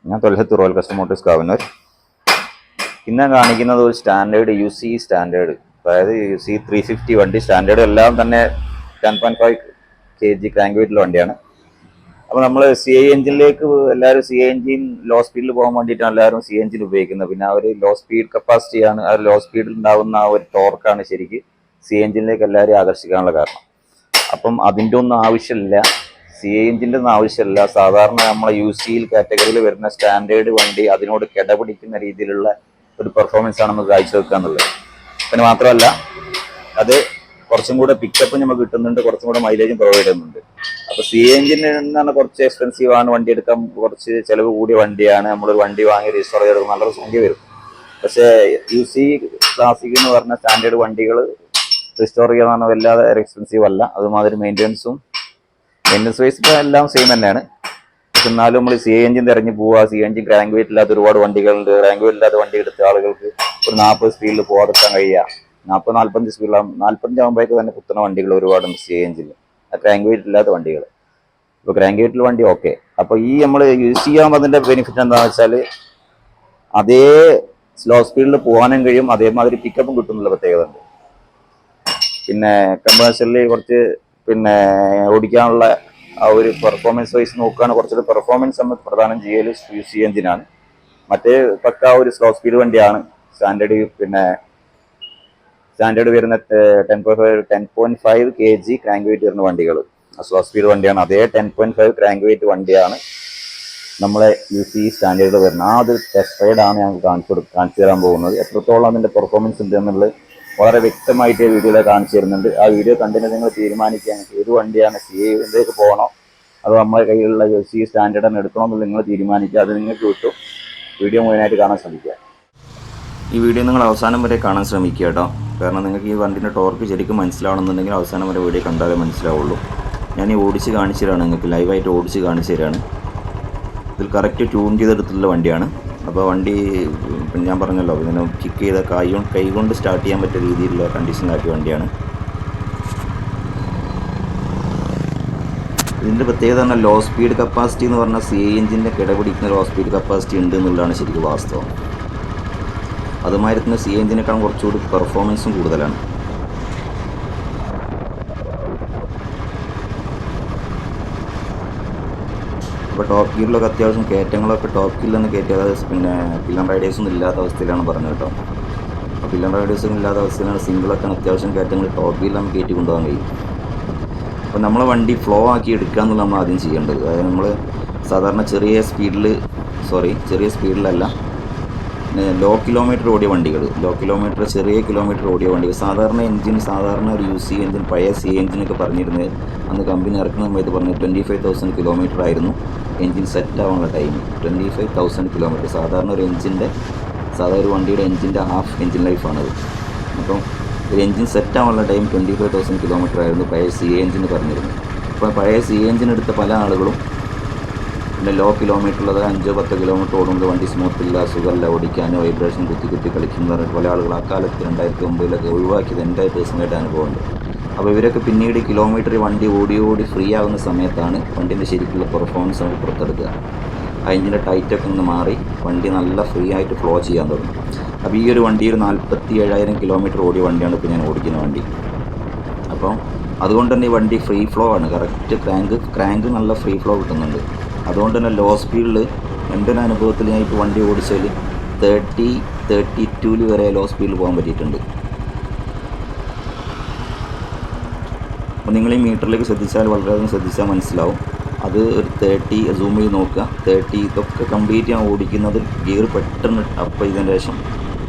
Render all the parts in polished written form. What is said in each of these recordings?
ഞാൻ തൊൽഹത്ത് റോയൽ കസ്റ്റമോട്ടേഴ്സ് കാവന്നൂർ. ഇന്ന് കാണിക്കുന്നത് ഒരു സ്റ്റാൻഡേർഡ് UC സ്റ്റാൻഡേർഡ്, അതായത് UC 350 വണ്ടി. സ്റ്റാൻഡേർഡ് എല്ലാം തന്നെ 10.5 kg ക്രാങ്ക് വെയിറ്റുള്ള വണ്ടിയാണ്. അപ്പോൾ നമ്മൾ CI എഞ്ചിനിലേക്ക് എല്ലാവരും CI എഞ്ചിൻ ലോ സ്പീഡിൽ പോകാൻ വേണ്ടിയിട്ടാണ് എല്ലാവരും CI എഞ്ചിൻ ഉപയോഗിക്കുന്നത്. പിന്നെ അവർ ലോ സ്പീഡ് കപ്പാസിറ്റിയാണ്, ആ ലോ സ്പീഡിൽ ഉണ്ടാകുന്ന ആ ഒരു ടോർക്കാണ് ശരിക്കും CI എഞ്ചിനിലേക്ക് എല്ലാവരും ആകർഷിക്കാനുള്ള കാരണം. അപ്പം അതിൻ്റെ ഒന്നും ആവശ്യമില്ല, CI എഞ്ചിൻ്റെ ഒന്നും ആവശ്യമില്ല. സാധാരണ നമ്മളെ UC കാറ്റഗറിയിൽ വരുന്ന സ്റ്റാൻഡേർഡ് വണ്ടി അതിനോട് കിടപിടിക്കുന്ന രീതിയിലുള്ള ഒരു പെർഫോമൻസ് ആണ് നമുക്ക് കാഴ്ചവെക്കുക എന്നുള്ളത്. പിന്നെ മാത്രമല്ല അത് കുറച്ചും കൂടെ പിക്കപ്പ് നമുക്ക് കിട്ടുന്നുണ്ട്, കുറച്ചും കൂടെ മൈലേജും പ്രൊവൈഡ് ചെയ്യുന്നുണ്ട്. അപ്പോൾ CI എഞ്ചിന് എന്നാണ് കുറച്ച് എക്സ്പെൻസീവ് ആണ്, വണ്ടി എടുക്കാൻ കുറച്ച് ചിലവ് കൂടിയ വണ്ടിയാണ്. നമ്മളൊരു വണ്ടി വാങ്ങി രജിസ്റ്റർ ചെയ്തെടുക്കും, നല്ലൊരു സംഖ്യ വരും. പക്ഷേ UC ക്ലാസിക് എന്ന് പറഞ്ഞ സ്റ്റാൻഡേർഡ് വണ്ടികൾ റിസ്റ്റോർ ചെയ്യാൻ വല്ലാതെ എക്സ്പെൻസീവ് അല്ല. അതുമാതിരി മെയിൻ്റെനൻസ് വൈസ് എല്ലാം സെയിം തന്നെയാണ്. പക്ഷെ എന്നാലും നമ്മൾ CI എഞ്ചിൻ തിരഞ്ഞു പോവുക, CI എഞ്ചിൻ ക്രാങ്ക് വെയിറ്റ് ഇല്ലാത്ത ഒരുപാട് വണ്ടികളുണ്ട്. ക്രാങ്ക് വെയിറ്റ് ഇല്ലാത്ത വണ്ടി എടുത്ത ആളുകൾക്ക് ഒരു 40 സ്പീഡിൽ പോകാതെത്താൻ കഴിയുക, 40-45 സ്പീഡിലാകും. 45 ആകുമ്പോഴേക്ക് തന്നെ കുത്തുന്ന വണ്ടികൾ ഒരുപാടുണ്ട് CI എഞ്ചിൽ, ക്രാങ്ക് വെയിറ്റ് ഇല്ലാത്ത വണ്ടികൾ. ഇപ്പോൾ ക്രാങ്ക് വെയിറ്റുള്ള വണ്ടി ഓക്കെ. അപ്പോൾ ഈ നമ്മൾ യൂസ് ചെയ്യാൻ അതിൻ്റെ ബെനിഫിറ്റ് എന്താണെന്ന് വെച്ചാൽ അതേ സ്ലോ സ്പീഡിൽ പോകാനും കഴിയും, അതേമാതിരി പിക്കപ്പും കിട്ടുന്നുള്ള പ്രത്യേകത ഉണ്ട്. പിന്നെ കമേഴ്ഷ്യലി കുറച്ച് പിന്നെ ഓടിക്കാനുള്ള ആ ഒരു പെർഫോമൻസ് വൈസ് നോക്കുകയാണ്, കുറച്ചൊരു പെർഫോമൻസ് നമ്മൾ പ്രദാനം ചെയ്യൽ CI എഞ്ചിനാണ്. മറ്റേ പക്ക ഒരു സ്ലോ സ്പീഡ് വണ്ടിയാണ്. സ്റ്റാൻഡേർഡ് വരുന്ന 10.5 kg ക്രാങ്ക് വെയിറ്റ് വരുന്ന വണ്ടികൾ സ്ലോ സ്പീഡ് വണ്ടിയാണ്. അതേ 10.5 ക്രാങ്ക് വെയിറ്റ് വണ്ടിയാണ് നമ്മളെ UC സ്റ്റാൻഡേർഡ് വരുന്നത്. ആ ഒരു ടെസ്റ്റ് റൈഡാണ് ഞങ്ങൾക്ക് കാണിച്ചു തരാൻ പോകുന്നത്. എത്രത്തോളം അതിൻ്റെ പെർഫോമൻസ് ഉണ്ട് എന്നുള്ളത് വളരെ വ്യക്തമായിട്ട് വീഡിയോയിൽ കാണിച്ചു തരുന്നുണ്ട്. ആ വീഡിയോ കണ്ടിട്ട് നിങ്ങൾ തീരുമാനിക്കുകയാണ് ഏത് വണ്ടിയാണ്, CI ഇതിലേക്ക് പോകണോ അതോ നമ്മുടെ കയ്യിലുള്ള UC സ്റ്റാൻഡേർഡ് തന്നെ എടുക്കണോ എന്നുള്ളത് നിങ്ങൾ തീരുമാനിക്കുക. അത് നിങ്ങൾക്ക് കിട്ടും. വീഡിയോ മുഴുവനായിട്ട് കാണാൻ ശ്രമിക്കുക. ഈ വീഡിയോ നിങ്ങൾ അവസാനം വരെ കാണാൻ ശ്രമിക്കുക കേട്ടോ. കാരണം നിങ്ങൾക്ക് ഈ വണ്ടിൻ്റെ ടോർക്ക് ശരിക്കും മനസ്സിലാവണമെന്നുണ്ടെങ്കിൽ അവസാനം വരെ വീഡിയോ കണ്ടാലേ മനസ്സിലാവുള്ളൂ. ഞാൻ ഈ ഓടിച്ച് കാണിച്ചു തരാണ്, നിങ്ങൾക്ക് ലൈവായിട്ട് ഓടിച്ച് കാണിച്ചു തരാണ്. ഇതിൽ കറക്റ്റ് ട്യൂൺ ചെയ്തെടുത്തിട്ടുള്ള വണ്ടിയാണ്. അപ്പോൾ വണ്ടി ഞാൻ പറഞ്ഞല്ലോ, ഇങ്ങനെ കിക്ക് ചെയ്ത കൈ കൊണ്ട് സ്റ്റാർട്ട് ചെയ്യാൻ പറ്റിയ രീതിയിലുള്ള കണ്ടീഷനിലാക്കിയ വണ്ടിയാണ്. ഇതിൻ്റെ പ്രത്യേകത പറഞ്ഞാൽ ലോ സ്പീഡ് കപ്പാസിറ്റി എന്ന് പറഞ്ഞാൽ CI എഞ്ചിൻ്റെ കിടപിടിക്കുന്ന ലോ സ്പീഡ് കപ്പാസിറ്റി ഉണ്ട് എന്നുള്ളതാണ് ശരിക്കും വാസ്തവം. അതുമാതിരി തന്നെ CI എഞ്ചിനേക്കാളും കുറച്ചുകൂടി പെർഫോമൻസും കൂടുതലാണ്. അപ്പോൾ ടോപ്പ് ഗിയറിലൊക്കെ അത്യാവശ്യം കയറ്റങ്ങളൊക്കെ ടോപ്പ് ഗിയറിൽ തന്നെ കയറ്റി, അതായത് പിന്നെ പില്ലർ റൈഡേഴ്സൊന്നും ഇല്ലാത്ത അവസ്ഥയിലാണ് പറഞ്ഞത് കേട്ടോ. അപ്പോൾ പില്ലർ റൈഡേഴ്സൊന്നും ഇല്ലാത്ത അവസ്ഥയിലാണ് സിംഗിളൊക്കെ അത്യാവശ്യം കയറ്റങ്ങൾ ടോപ്പ് ഗിയറിൽ നമുക്ക് കയറ്റി കൊണ്ടുപോകാൻ കഴിയും. അപ്പോൾ നമ്മളെ വണ്ടി ഫ്ലോ ആക്കി എടുക്കുക എന്നുള്ള നമ്മൾ ആദ്യം ചെയ്യേണ്ടത്. അതായത് നമ്മൾ സാധാരണ ചെറിയ സ്പീഡിലല്ല ലോ കിലോമീറ്റർ ഓടിയ വണ്ടികൾ, ചെറിയ കിലോമീറ്റർ ഓടിയ വണ്ടികൾ, സാധാരണ ഒരു UC എഞ്ചിൻ, പഴയ CI എഞ്ചിനൊക്കെ പറഞ്ഞിരുന്നത് അന്ന് കമ്പനി ഇറക്കുന്ന സമയത്ത് പറഞ്ഞത് 25,000 കിലോമീറ്റർ ആയിരുന്നു എഞ്ചിൻ സെറ്റ് ആവാനുള്ള ടൈം. 25,000 കിലോമീറ്റർ സാധാരണ ഒരു വണ്ടിയുടെ എഞ്ചിൻ്റെ ഹാഫ് എഞ്ചിൻ ലൈഫാണത്. അപ്പം ഒരു എഞ്ചിൻ സെറ്റ് ആവാനുള്ള ടൈം 25,000 കിലോമീറ്റർ ആയിരുന്നു പഴയ CI എഞ്ചിന് പറഞ്ഞിരുന്നത്. അപ്പോൾ പഴയ CI എഞ്ചിൻ എടുത്ത പല ആളുകളും പിന്നെ ലോ കിലോമീറ്ററുള്ളത് 5-10 കിലോമീറ്റർ ഓടുമ്പോൾ വണ്ടി സ്മൂത്തില്ല, സുഖമല്ല ഓടിക്കാനോ, വൈബ്രേഷൻ കുത്തി കളിക്കുന്ന പറഞ്ഞിട്ട് പല ആളുകൾ ആ കാലത്ത് 2009 ഒഴിവാക്കിയത് എൻ്റെ പേഴ്സണലായിട്ട് അനുഭവമുണ്ട്. അപ്പോൾ ഇവരൊക്കെ പിന്നീട് കിലോമീറ്റർ വണ്ടി ഓടി ഫ്രീ ആകുന്ന സമയത്താണ് വണ്ടീൻ്റെ ശരിക്കുള്ള പെർഫോമൻസ് നമുക്ക് പുറത്തെടുക്കുക. ആ എഞ്ചിൻ്റെ ടൈറ്റൊക്കെ ഒന്ന് മാറി വണ്ടി നല്ല ഫ്രീ ആയിട്ട് ഫ്ലോ ചെയ്യാൻ തുടങ്ങും. അപ്പോൾ ഈ ഒരു വണ്ടി ഒരു 47,000 കിലോമീറ്റർ ഓടിയ വണ്ടിയാണ് ഇപ്പോൾ ഞാൻ ഓടിക്കുന്ന വണ്ടി. അപ്പോൾ അതുകൊണ്ട് തന്നെ ഈ വണ്ടി ഫ്രീ ഫ്ലോ ആണ്, കറക്റ്റ് ക്രാങ്ക് നല്ല ഫ്രീ ഫ്ലോ കിട്ടുന്നുണ്ട്. അതുകൊണ്ട് തന്നെ ലോ സ്പീഡിൽ എൻ്റെ ഒരു അനുഭവത്തിൽ ഞാൻ ഇപ്പോൾ വണ്ടി ഓടിച്ചാൽ 32 വരെ ലോ സ്പീഡിൽ പോകാൻ പറ്റിയിട്ടുണ്ട്. അപ്പോൾ നിങ്ങൾ ഈ മീറ്ററിലേക്ക് വളരെയധികം ശ്രദ്ധിച്ചാൽ മനസ്സിലാവും. അത് ഒരു 30 സൂം ചെയ്ത് നോക്കുക. 30 ഇതൊക്കെ കംപ്ലീറ്റ് ഞാൻ ഓടിക്കുന്നത് ഗിയർ പെട്ടെന്ന് അപ്പ് ചെയ്തതിന് ശേഷം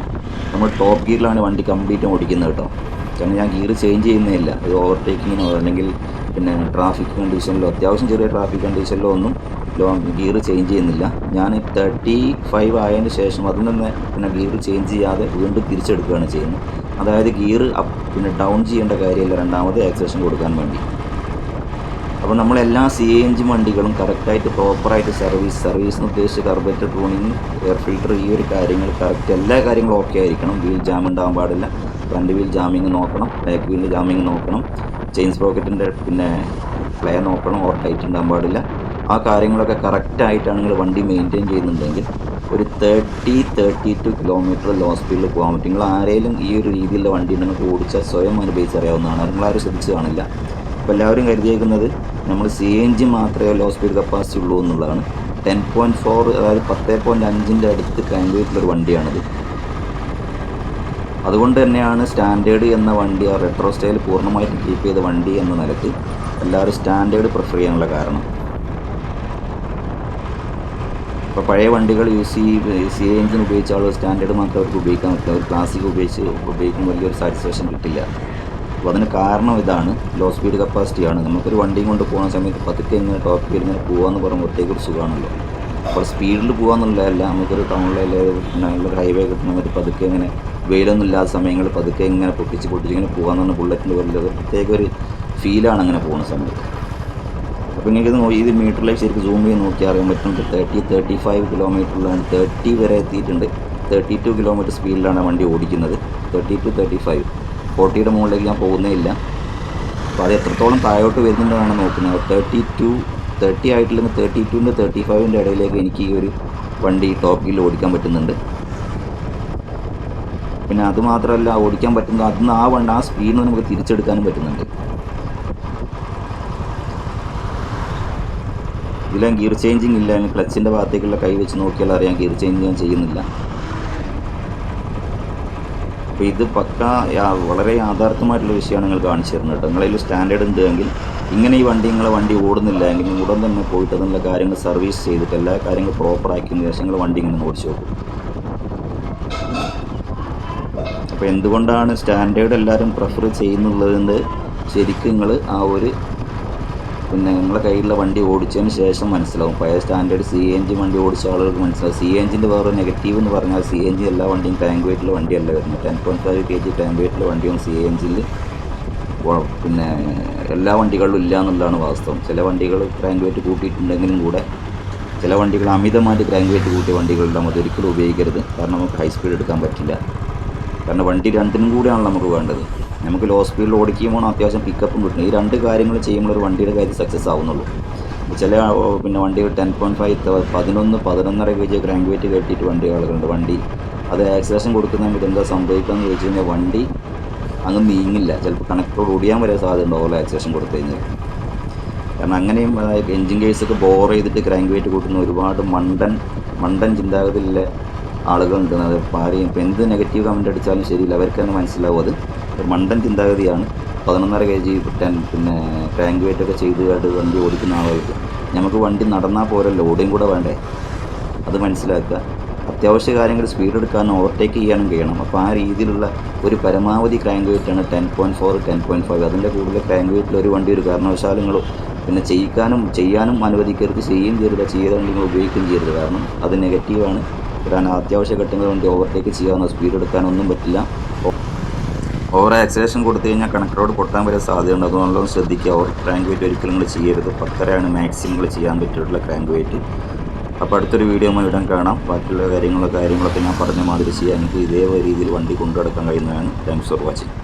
നമ്മൾ ടോപ്പ് ഗിയറിലാണ് വണ്ടി കംപ്ലീറ്റ് ഓടിക്കുന്നത് കേട്ടോ. കാരണം ഞാൻ ഗിയർ ചേഞ്ച് ചെയ്യുന്നതില്ല. ഇത് ഓവർടേക്കിങ്ങിനോ അല്ലെങ്കിൽ പിന്നെ ട്രാഫിക് കണ്ടീഷനിലോ, അത്യാവശ്യം ചെറിയ ട്രാഫിക് കണ്ടീഷനിലോ ഒന്നും ഗിയർ ചേഞ്ച് ചെയ്യുന്നില്ല. ഞാൻ 35 ആയതിന് ശേഷം അതിൽ നിന്ന് പിന്നെ ഗിയർ ചേഞ്ച് ചെയ്യാതെ വീണ്ടും തിരിച്ചെടുക്കുകയാണ് ചെയ്യുന്നത്. അതായത് ഗിയർ പിന്നെ ഡൗൺ ചെയ്യേണ്ട കാര്യമില്ല, രണ്ടാമത് ആക്സിലറേഷൻ കൊടുക്കാൻ വേണ്ടി. അപ്പോൾ നമ്മളെല്ലാ CI എഞ്ചിൻ വണ്ടികളും കറക്റ്റായിട്ട് പ്രോപ്പറായിട്ട് സർവീസ് ഉദ്ദേശിച്ച് കാർബറേറ്റർ ട്യൂണിങ്, എയർ ഫിൽറ്റർ, ഈ ഒരു കാര്യങ്ങൾ കറക്റ്റ് എല്ലാ കാര്യങ്ങളും ഓക്കെ ആയിരിക്കണം. വീൽ ജാം ഉണ്ടാകാൻ പാടില്ല, ഫ്രണ്ട് വീൽ ജാമിങ് നോക്കണം, ബാക്ക് വീൽ ജാമിങ് നോക്കണം, ചെയിൻ സ്പ്രോക്കറ്റിൻ്റെ പിന്നെ പ്ലേ നോക്കണം, ഓവർ ടൈറ്റ് ഉണ്ടാകാൻ പാടില്ല. ആ കാര്യങ്ങളൊക്കെ കറക്റ്റായിട്ടാണ് നിങ്ങൾ വണ്ടി മെയിൻറ്റെയിൻ ചെയ്യുന്നുണ്ടെങ്കിൽ ഒരു 32 കിലോമീറ്റർ ലോ സ്പീഡിൽ പോകാൻ പറ്റും. നിങ്ങൾ ആരെങ്കിലും ഈ ഒരു രീതിയിലുള്ള വണ്ടി നിങ്ങൾക്ക് ഓടിച്ചാൽ സ്വയം അനുഭവിച്ചറിയാവുന്നതാണ്. നിങ്ങളാരും ശ്രദ്ധിച്ച് കാണില്ല. അപ്പോൾ എല്ലാവരും കരുതിയേക്കുന്നത് നമ്മൾ CNG മാത്രമേ ലോ സ്പീഡ് കപ്പാസിറ്റി ഉള്ളൂ എന്നുള്ളതാണ്. 10.4 അതായത് 10.5 അടുത്ത് ക്രാങ്ക് വെയിറ്റുള്ളൊരു വണ്ടിയാണിത്. അതുകൊണ്ട് തന്നെയാണ് സ്റ്റാൻഡേർഡ് എന്ന വണ്ടി ആ റെട്രോ സ്റ്റൈൽ പൂർണ്ണമായിട്ട് കീപ്പ് ചെയ്ത വണ്ടി എന്ന നിലയ്ക്ക് എല്ലാവരും സ്റ്റാൻഡേർഡ് പ്രിഫർ ചെയ്യാനുള്ള കാരണം. ഇപ്പോൾ പഴയ വണ്ടികൾ CNG ഉപയോഗിച്ച ആളുകൾ സ്റ്റാൻഡേർഡ് മാത്രം അവർക്ക് ഉപയോഗിക്കാൻ പറ്റില്ല. ഒരു ക്ലാസിക് ഉപയോഗിക്കുമ്പോൾ വലിയൊരു സാറ്റിസ്ഫാക്ഷൻ കിട്ടില്ല. അപ്പോൾ അതിന് കാരണം ഇതാണ്, ലോ സ്പീഡ് കപ്പാസിറ്റിയാണ്. നമുക്കൊരു വണ്ടിയും കൊണ്ട് പോകുന്ന സമയത്ത് പതുക്കെ ഇങ്ങനെ ടോപ്പ് സ്പീഡിൽ ഇങ്ങനെ പോകാമെന്ന് പറയുമ്പോൾ ഒറ്റയ്ക്കൊരു സുഖമാണല്ലോ. അപ്പോൾ സ്പീഡിൽ പോകാമെന്നുള്ളതല്ല, നമുക്കൊരു ടൗണിലെ നല്ലൊരു ഹൈവേ കിട്ടുന്ന പതുക്കെ ഇങ്ങനെ വെയിലൊന്നും ഇല്ലാത്ത സമയങ്ങളിൽ പതുക്കെ ഇങ്ങനെ പൊട്ടിച്ച് ഇങ്ങനെ പോകാമെന്ന് പറഞ്ഞാൽ ബുള്ളറ്റിൻ്റെ വലിയ പ്രത്യേക ഒരു ഫീലാണ് അങ്ങനെ പോകുന്ന സമയത്ത്. അപ്പോൾ നിങ്ങൾക്ക് ഇത് മീറ്ററിലേക്ക് ശരിക്കും സൂം ചെയ്ത് നോക്കിയാൽ അറിയാൻ പറ്റും. 35 കിലോമീറ്ററിലാണ് 30 വരെ എത്തിയിട്ടുണ്ട്. 32 കിലോമീറ്റർ സ്പീഡിലാണ് വണ്ടി ഓടിക്കുന്നത്. 35 40യുടെ മുകളിലേക്ക് ഞാൻ പോകുന്നേ ഇല്ല. അപ്പോൾ അത് എത്രത്തോളം താഴോട്ട് വരുന്നുണ്ടെന്നാണ് നോക്കുന്നത്. 30 ആയിട്ടില്ലെങ്കിൽ 32ൻ്റെ 35ൻ്റെ ഇടയിലേക്ക് എനിക്ക് ഈ ഒരു വണ്ടി ടോപ്പ് ഗിയറിൽ ഓടിക്കാൻ പറ്റുന്നുണ്ട്. പിന്നെ അതുമാത്രമല്ല, ഓടിക്കാൻ പറ്റുന്നത് അതിന് ആ സ്പീഡിന് നമുക്ക് തിരിച്ചെടുക്കാനും പറ്റുന്നുണ്ട്. ഇതിലും ഗിയർ ചേഞ്ചിങ് ഇല്ല. ക്ലച്ചിൻ്റെ ഭാഗത്തേക്കുള്ള കൈ വെച്ച് നോക്കിയാൽ അറിയാം ഗിയർ ചേഞ്ച് ഞാൻ ചെയ്യുന്നില്ല. അപ്പോൾ ഇത് വളരെ യാഥാർത്ഥ്യമായിട്ടുള്ള വിഷയമാണ് നിങ്ങൾ കാണിച്ചു തരുന്നത് കേട്ടോ. നിങ്ങളതിൽ സ്റ്റാൻഡേർഡ് ഉണ്ടെങ്കിൽ ഇങ്ങനെ ഈ നിങ്ങളെ വണ്ടി ഓടുന്നില്ല എങ്കിൽ ഉടൻ തന്നെ പോയിട്ട് അതിനുള്ള കാര്യങ്ങൾ സർവീസ് ചെയ്തിട്ട് എല്ലാ കാര്യങ്ങളും പ്രോപ്പറാക്കിയതിന് ശേഷം നിങ്ങൾ വണ്ടി ഇങ്ങനെ ഓടിച്ചു നോക്കും. അപ്പോൾ എന്തുകൊണ്ടാണ് സ്റ്റാൻഡേർഡ് എല്ലാവരും പ്രിഫർ ചെയ്യുന്നുള്ളതിൻ്റെ ശരിക്കും നിങ്ങൾ നിങ്ങളുടെ കയ്യിലുള്ള വണ്ടി ഓടിച്ചതിന് ശേഷം മനസ്സിലാവും. പഴയ സ്റ്റാൻഡേർഡ് CNG വണ്ടി ഓടിച്ച ആളുകൾക്ക് മനസ്സിലാവും. CNGൻ്റെ വേറെ നെഗറ്റീവ് എന്ന് പറഞ്ഞാൽ CNG എല്ലാ വണ്ടിയും ക്രാങ്ക് വെയിറ്റുള്ള വണ്ടിയല്ല വരുന്നത്. 10.5 kg ക്രാങ്ക് വെയിറ്റുള്ള വണ്ടിയും CNGയിൽ പിന്നെ എല്ലാ വണ്ടികളിലും ഇല്ല എന്നുള്ളതാണ് വാസ്തവം. ചില വണ്ടികൾ ക്രാങ്ക് വെയിറ്റ് കൂട്ടിയിട്ടുണ്ടെങ്കിലും കൂടെ ചില വണ്ടികൾ അമിതമായിട്ട് ക്രാങ്ക് വെയിറ്റ് കൂട്ടിയ വണ്ടികളുടെ അതൊരിക്കലും ഉപയോഗിക്കരുത്. കാരണം നമുക്ക് ഹൈ സ്പീഡ് എടുക്കാൻ പറ്റില്ല. കാരണം വണ്ടി രണ്ടിനും കൂടെയാണല്ലോ നമുക്ക് വേണ്ടത്. നമുക്ക് ലോ സ്പീഡിൽ ഓടിക്കുമ്പോൾ അത്യാവശ്യം പിക്കപ്പും കിട്ടും. ഈ രണ്ട് കാര്യങ്ങൾ ചെയ്യുമ്പോൾ ഒരു വണ്ടിയുടെ കാര്യം സക്സസ് ആവുന്നുള്ളൂ. ചില വണ്ടികൾ 10.5 11.5 kg ക്രാങ്ക് വെയിറ്റ് കെട്ടിയിട്ട് ആളുകളുണ്ട്. വണ്ടി അത് ആക്സിലേഷൻ കൊടുക്കുന്ന സമയത്ത് എന്താ സംഭവിക്കുകയെന്ന് ചോദിച്ചു കഴിഞ്ഞാൽ വണ്ടി അങ്ങ് നീങ്ങില്ല. ചിലപ്പോൾ കണക്റ്റോട് ഓടിയാൻ വരെ സാധ്യത ഉണ്ടാവുമല്ലോ ആക്സിലേഷൻ കൊടുത്തു കഴിഞ്ഞാൽ. കാരണം അങ്ങനെയും എൻജിൻ കേസൊക്കെ ബോർ ചെയ്തിട്ട് ക്രാങ്ക് വെയിറ്റ് കൂട്ടുന്ന ഒരുപാട് മണ്ടൻ ചിന്താഗതിയിലെ ആളുകളുണ്ട്. അത് പാരെയും ഇപ്പോൾ എന്ത് നെഗറ്റീവ് കമൻറ്റ് അടിച്ചാലും ശരിയില്ല, അവർക്ക് തന്നെ മനസ്സിലാവും അത് മണ്ടൻ ചിന്താഗതിയാണ്. 11.5 kg പിന്നെ ക്രാങ്ക് വെയിറ്റൊക്കെ ചെയ്ത് വണ്ടി ഓടിക്കുന്ന ആളുകൾക്ക് നമുക്ക് വണ്ടി നടന്നാൽ പോരല്ലോ, ഓടിയും കൂടെ വേണ്ടേ. അത് മനസ്സിലാക്കുക. അത്യാവശ്യ കാര്യങ്ങൾ സ്പീഡ് എടുക്കാനും ഓവർടേക്ക് ചെയ്യാനും കഴിയണം. അപ്പോൾ ആ രീതിയിലുള്ള ഒരു പരമാവധി ക്രാങ്ക് വെയിറ്റാണ് 10.4 10.5. അതിൻ്റെ കൂടുതൽ ക്രാങ്ക് വെയിറ്റിൽ ഒരു വണ്ടി ഒരു കാരണവശാലും നിങ്ങൾ പിന്നെ ചെയ്യാനും അനുവദിക്കരുത്. ചെയ്യുകയും ചെയ്യരുത്. ചെയ്താൽ നിങ്ങൾ ഉപയോഗിക്കുകയും ചെയ്യരുത്. കാരണം അത് നെഗറ്റീവാണ്. കാരണം അത്യാവശ്യ ഘട്ടങ്ങൾ വണ്ടി ഓവർടേക്ക് ചെയ്യാവുന്ന സ്പീഡ് എടുക്കാനൊന്നും പറ്റില്ല. ഓവർ ആക്സിലേഷൻ കൊടുത്തു കഴിഞ്ഞാൽ കണക്ടറോട് പൊട്ടാൻ വരെ സാധ്യതയുണ്ട്. അതുകൊണ്ടും ശ്രദ്ധിക്കുക. ഓവർ ക്രാങ്ക് വെയിറ്റ് ഒരിക്കലും നിങ്ങൾ ചെയ്യരുത്. 10.5 മാക്സിമം നിങ്ങൾ ചെയ്യാൻ പറ്റിയിട്ടുള്ള ക്രാങ്ക് വെയിറ്റ്. അപ്പോൾ അടുത്തൊരു വീഡിയോ ഇടാൻ കാണാം. ബാക്കിയുള്ള കാര്യങ്ങളൊക്കെ ഞാൻ പറഞ്ഞ മാതിരി ചെയ്യാൻ എനിക്ക് ഇതേ രീതിയിൽ വണ്ടി കൊണ്ടുനടക്കാൻ കഴിയുന്നതാണ്. Thanks for watching.